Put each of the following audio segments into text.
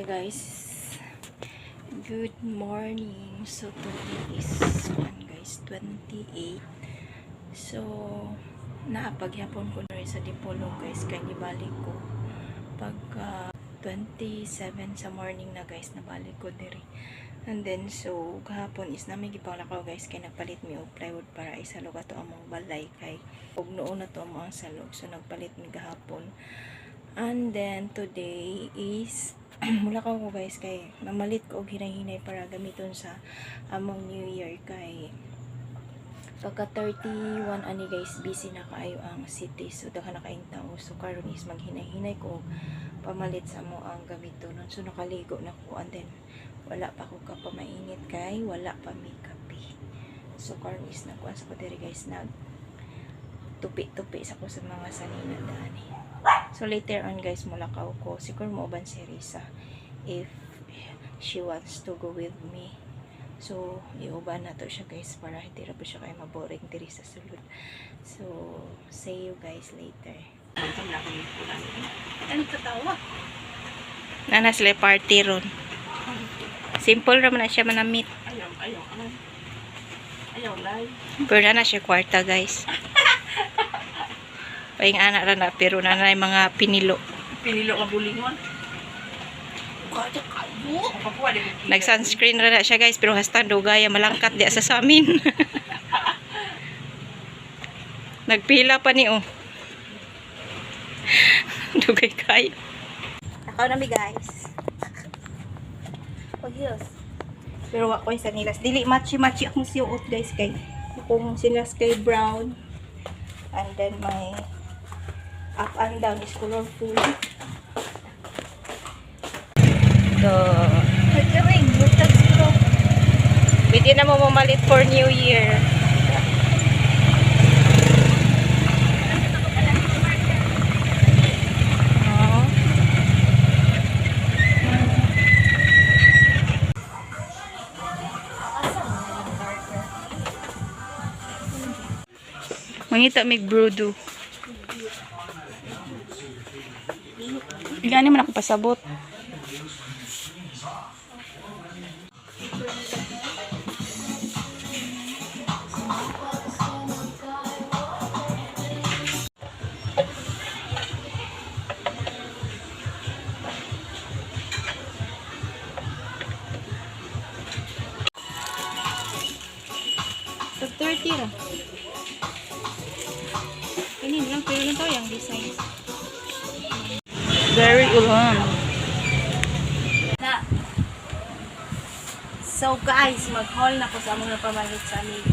guys, good morning. So today is guys 28. So naapaghapon ko na rin sa Dipolog guys, kaya nibalik ko pagka 27 sa morning na guys, nabalik ko diri. And then so gahapon is namin gipang lakaw guys, kay nagpalit mi og plywood para isalog ato among balay, kay og noon na to among salog, so nagpalit mi gahapon. And then today is mula ko guys, kay mamalit ko og hinay-hinay para gamiton sa among New Year, kay pagka 31 ani guys, busy na kaayo ang city, so daghan na kaayong tao. So karon is maghinay-hinay ko pamalit sa mo ang gamiton. So nakaligo na ko, and then wala pa ko kapamainit kay wala pa may kape. So karon is nakuan sa ko diri guys, nag tupi-tupi sa ko sa mga sanina dani. So later on guys, mulakaw ko siguro mo uban si Risa if she wants to go with me. So iuban na to siya guys, para hindi ra po siya kay maboring diri sa sulod. So see you guys later. Ano tatawa? Nana sila party ron. Simple ra man na siya manamit. Ayaw live. Pero na siya kwarta guys. Paing anak ra na, pero na na mga pinilo. Pinilo ka bulingon. Nag-sunscreen ra na siya guys, pero hastan do gaya malangkat di sa amin. Nagpila pa ni oh. Dugay kayo. Nakaw na mi guys. Pag-heels. Pero wako yung sanilas. Dili matchy-matchy akong siyot guys, kay akong sinilas kay brown. And then my up and down is colorful. So, pwede na mo mamalit for New Year. Mangita mig brodo. Gani man ako pasabot. Tag 30 ra. Ini lang, pero lang to yung design. Very ulan. So guys, mag-haul na ko sa among napamalit sa amigo.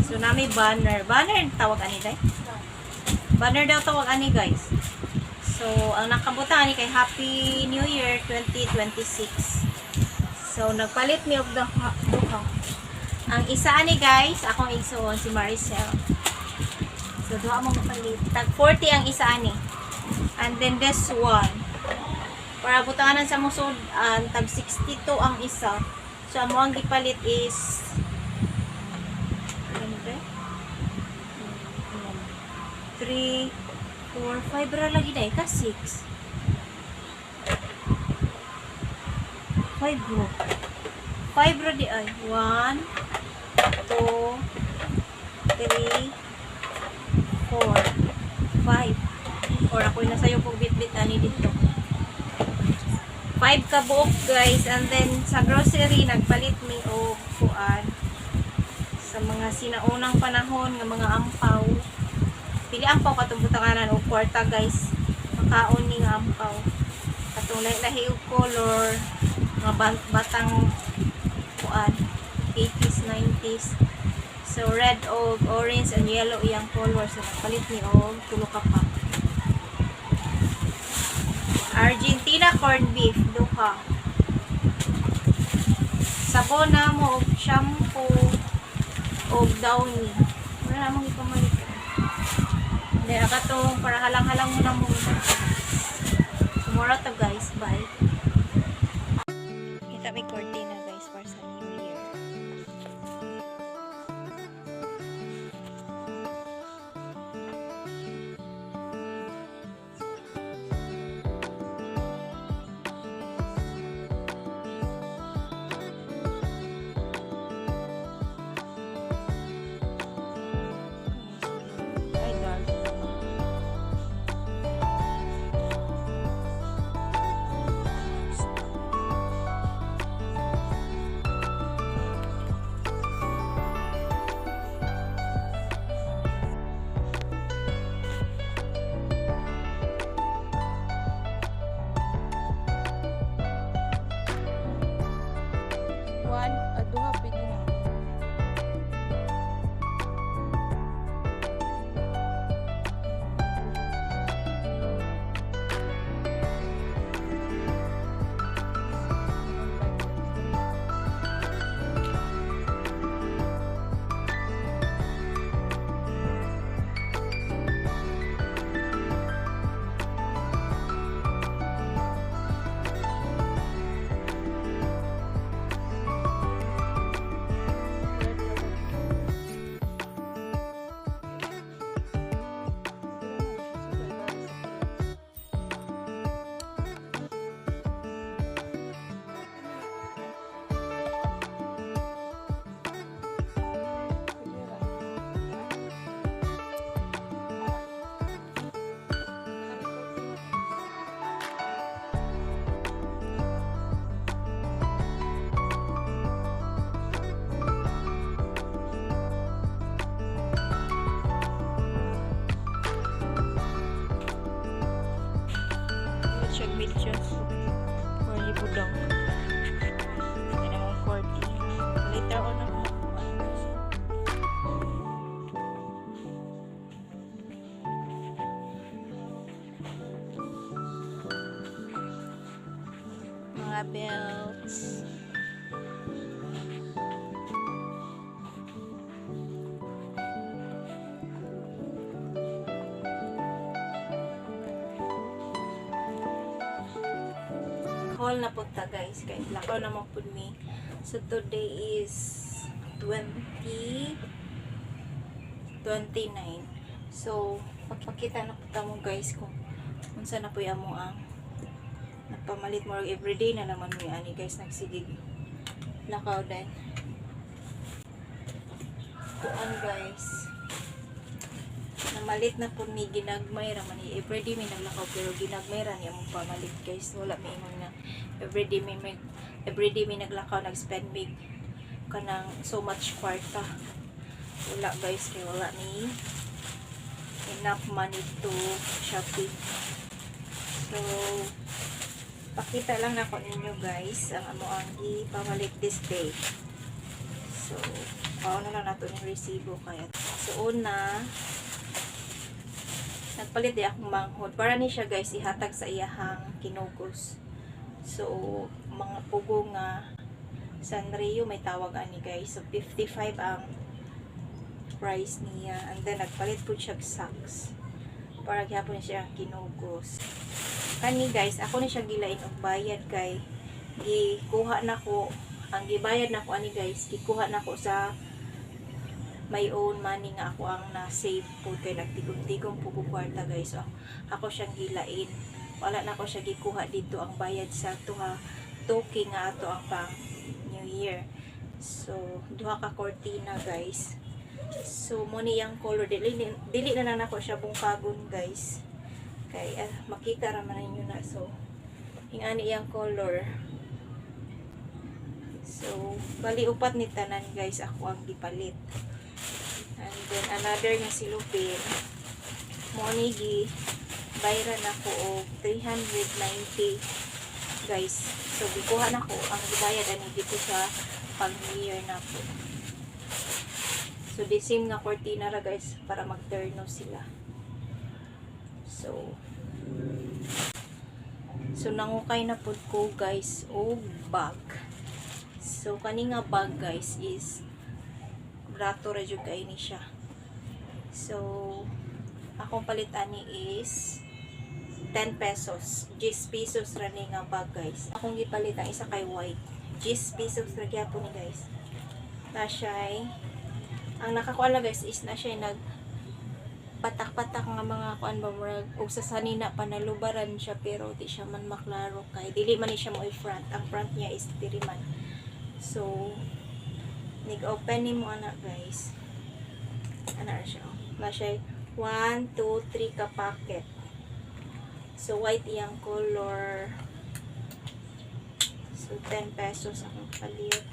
So nami banner. Banner tawag ani guys? Banner daw tawag ani guys. So ang nakabutang ani kay Happy New Year 2026. So nagpalit mi og duha. Ang isa ani guys, akong igsoon si Maricel. So duha mo palit. Tag 40 ang isa ani. And then this one, para butanganan sa musod, tag 62 ang isa. So amo ang gipalit is 3, 4, 5 ra lagi dai ka 6. 5 bro. 5 ra di ay. 1, 2, 3, 4, 5. Or ako'y nasayo kong bit-bit ani dito. 5 ka buok guys. And then sa grocery nagpalit mi og kuan sa mga sinaunang panahon nga mga ampaw. Pili ampaw katong butanganan og kwarta guys. Makaon ni nga ampaw. Katong lahi og color, mga batang kuan 80s, 90s. So red og orange and yellow iyang color. So nagpalit mi og tulo ka pa. Argentina corned beef, duha. Sabon na mo, og shampoo, og downy. Wala namang ipamalit. Hindi, akatong para halang-halang mo na mo. Tomorrow to guys, bye. Kita may cortina guys para sa New Year. One, duha pwede na. Siyag medyas or libudang hindi naman 40 later on ako mga belts. Haul na punta guys, kay lakaw na mo pud mi. So today is 29. So pagpakita na punta mo guys kung unsa na puya mo ang nagpamalit mo everyday na naman mi ani guys nagsigig lakaw din. Tuan guys. Namalit na po mi ginagmay ra man everyday may naglakaw pero ginagmay ra niya mo pamalit guys. Wala may imong na everyday may naglakaw nag-spend big kanang so much kwarta. Wala guys kay wala ni enough money to shopping. So pakita lang nako ninyo guys ang amo ang ipamalit this day. So paano lang nato yung resibo kaya. So una nagpalit di akong manghod para ni siya guys ihatag sa iyahang kinugos. So mga pugo nga Sanrio may tawag ani guys. So 55 ang price niya and then nagpalit po siya socks para gyapon siya kinugos. Kani guys ako ni siya gilain og bayad kay gikuha nako ang gibayad nako ani guys gikuha nako sa my own money nga ako ang na-save po kay nagtigom-tigom po kwarta guys. So, ako siyang gilain. Wala na ako siya gikuha dito ang bayad sa tuha toki nga ato ang pang New Year. So, duha ka cortina guys. So, muni yung color. Dili na ako siya bungkagon guys. Kay makita ra man ninyo na. So, ingani yung color. So, bali upat ni tanan guys ako ang gipalit. And then another nga silupin monigi bayran ako og 390 guys. So gikuha nako ang gibayad ani dito sa pag New Year nako. So the same nga cortina ra guys para magterno sila. So nangukay na pud ko guys og bag. So kani nga bag guys is rato ra jud kay ni siya. So akong palitan ni is 10 pesos. 10 pesos ra ni nga bag guys. Akong gipalit ang isa kay white. 10 pesos ra gyapon ni guys. Na siya ang nakakuha lang guys is na siya nag patak-patak nga mga kuan ba murag og sa sanina panalubaran siya pero di siya man maklaro kay dili man ni siya mo i-front. Ang front niya is diri man. So nig-open ni mo anak guys. Ana siya. Na siya 1, 2, 3 ka packet. So white iyang color. So 10 pesos akong palit.